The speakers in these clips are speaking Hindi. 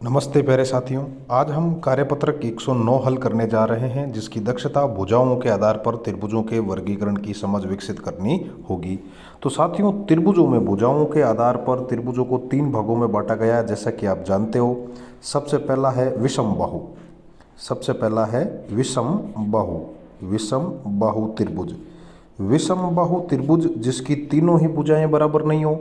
नमस्ते प्यारे साथियों। आज हम कार्यपत्रक 109 हल करने जा रहे हैं, जिसकी दक्षता भुजाओं के आधार पर त्रिभुजों के वर्गीकरण की समझ विकसित करनी होगी। तो साथियों, त्रिभुजों में भुजाओं के आधार पर त्रिभुजों को 3 भागों में बांटा गया है, जैसा कि आप जानते हो। सबसे पहला है विषम बाहु। सबसे पहला है विषम बाहु। विषम बाहु त्रिभुज। विषम बाहु त्रिभुज जिसकी तीनों ही भुजाएं बराबर नहीं हो।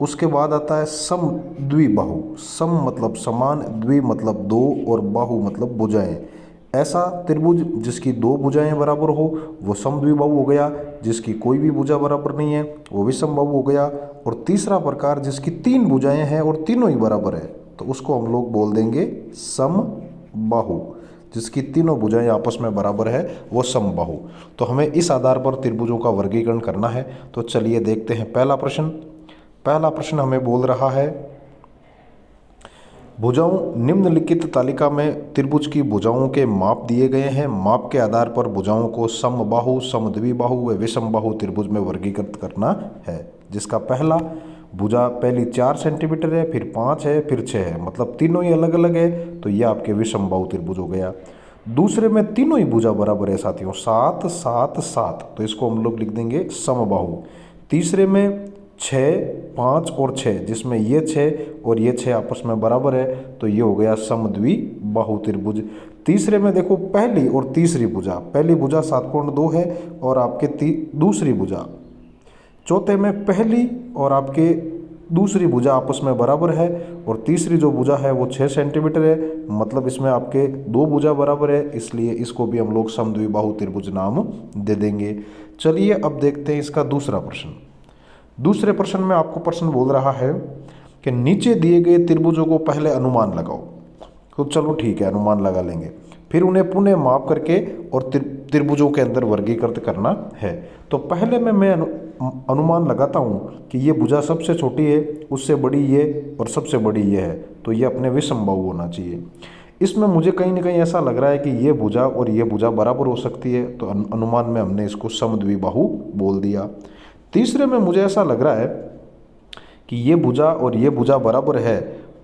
उसके बाद आता है सम द्विबाहु। सम मतलब समान, द्वि मतलब दो, और बाहु मतलब भुजाएं। ऐसा त्रिभुज जिसकी दो भुजाएं बराबर हो वो समद्विबाहु हो गया। जिसकी कोई भी भुजा बराबर नहीं है वो विषम बाहु हो गया। और तीसरा प्रकार जिसकी 3 भुजाएं हैं और तीनों ही बराबर है, तो उसको हम लोग बोल देंगे समबाहु। जिसकी तीनों भुजाएं आपस में बराबर है वो समबाहु। तो हमें इस आधार पर त्रिभुजों का वर्गीकरण करना है। तो चलिए देखते हैं पहला प्रश्न। पहला प्रश्न हमें बोल रहा है, भुजाओं निम्नलिखित तालिका में त्रिभुज की भुजाओं के माप दिए गए हैं। माप के आधार पर भुजाओं को समबाहु, समद्विबाहु व विषमबाहु त्रिभुज में वर्गीकृत करना है। जिसका पहला भुजा पहली 4 सेंटीमीटर है, फिर 5 है, फिर 6 है, मतलब तीनों ही अलग अलग है, तो यह आपके विषमबाहु त्रिभुज हो गया। दूसरे में तीनों ही भुजा बराबर है साथियों, 7 7 7, तो इसको हम लोग लिख देंगे समबाहु। तीसरे में 6 5 और 6, जिसमें ये 6 और ये 6 आपस में बराबर है, तो ये हो गया समद्विबाहु त्रिभुज। तीसरे में देखो पहली और तीसरी भुजा, पहली भुजा 7.2 है और आपके दूसरी भुजा, चौथे में पहली और आपके दूसरी भुजा आपस में बराबर है, और तीसरी जो भुजा है वो 6 सेंटीमीटर है, मतलब इसमें आपके 2 भुजा बराबर है, इसलिए इसको भी हम लोग समद्विबाहु त्रिभुज नाम दे देंगे। चलिए अब देखते हैं इसका दूसरा प्रश्न। दूसरे प्रश्न में आपको प्रश्न बोल रहा है कि नीचे दिए गए त्रिभुजों को पहले अनुमान लगाओ। तो चलो ठीक है, अनुमान लगा लेंगे, फिर उन्हें पुनः माप करके और त्रिभुजों के अंदर वर्गीकृत करना है। तो पहले में मैं अनुमान लगाता हूँ कि ये भुजा सबसे छोटी है, उससे बड़ी ये, और सबसे बड़ी ये है, तो ये अपने विषमबाहु होना चाहिए। इसमें मुझे कहीं ना कहीं ऐसा लग रहा है कि ये भुजा और ये भुजा बराबर हो सकती है, तो अनुमान में हमने इसको समद्विबाहु बोल दिया। तीसरे में मुझे ऐसा लग रहा है कि ये भुजा और ये भुजा बराबर है,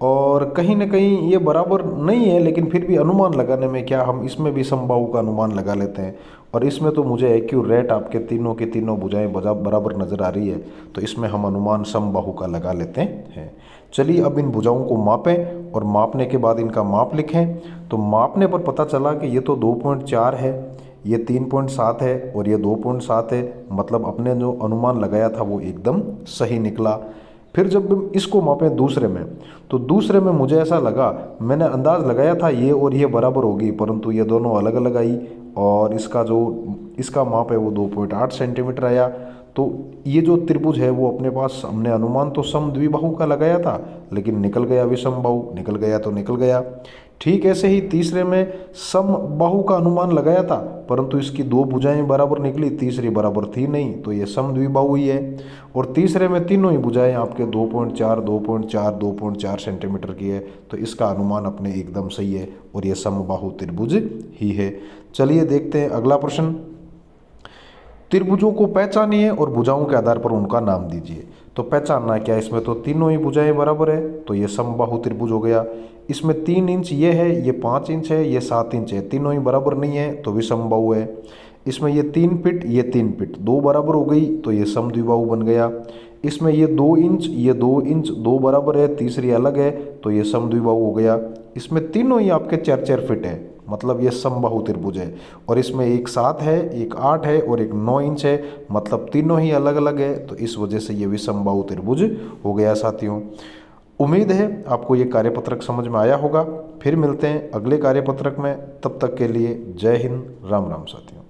और कहीं ना कहीं ये बराबर नहीं है, लेकिन फिर भी अनुमान लगाने में क्या, हम इसमें भी समबाहु का अनुमान लगा लेते हैं। और इसमें तो मुझे एक्यूरेट आपके तीनों की तीनों भुजाएं बराबर नज़र आ रही है, तो इसमें हम अनुमान समबाहु का लगा लेते हैं। चलिए अब इन भुजाओं को मापें, और मापने के बाद इनका माप लिखें। तो मापने पर पता चला कि ये तो 2.4 है, ये 3.7 है, और ये 2.7 है, मतलब अपने जो अनुमान लगाया था वो एकदम सही निकला। फिर जब हम इसको मापें दूसरे में, तो दूसरे में मुझे ऐसा लगा, मैंने अंदाज़ लगाया था ये और ये बराबर होगी, परंतु ये दोनों अलग अलग आई, और इसका माप है वो 2.8 सेंटीमीटर आया। तो ये जो त्रिभुज है वो अपने पास, हमने अनुमान तो समद्विबाहु का लगाया था, लेकिन निकल गया विषमबाहु, निकल गया तो निकल गया। ठीक ऐसे ही तीसरे में समबाहु का अनुमान लगाया था, परंतु इसकी 2 भुजाएं बराबर निकली, तीसरी बराबर थी नहीं, तो ये समद्विबाहु ही है। और तीसरे में तीनों ही भुजाएं आपके 2.4 2.4 2.4 सेंटीमीटर की है, तो इसका अनुमान अपने एकदम सही है, और ये समबाहु त्रिभुज ही है। चलिए देखते हैं अगला प्रश्न। त्रिभुजों को पहचानिए और भुजाओं के आधार पर उनका नाम दीजिए। तो पहचानना क्या, इसमें तो तीनों ही भुजाएं बराबर है, तो ये समबाहु त्रिभुज हो गया। इसमें 3 इंच ये है, ये 5 इंच है, ये 7 इंच है, तीनों ही बराबर नहीं है, तो विषमबाहु है। इसमें ये 3 फीट, ये 3 फीट, 2 बराबर हो गई, तो ये समद्विबाहु बन गया। इसमें ये 2 इंच, ये 2 इंच, 2 बराबर है, तीसरी अलग है, तो ये समद्विबाहु हो गया। इसमें तीनों ही आपके 4 फीट है, मतलब ये समबाहु त्रिभुज है। और इसमें एक 7 है, एक 8 है, और एक 9 इंच है, मतलब तीनों ही अलग अलग है, तो इस वजह से ये विषमबाहु त्रिभुज हो गया साथियों। उम्मीद है आपको ये कार्यपत्रक समझ में आया होगा। फिर मिलते हैं अगले कार्यपत्रक में, तब तक के लिए जय हिंद, राम राम साथियों।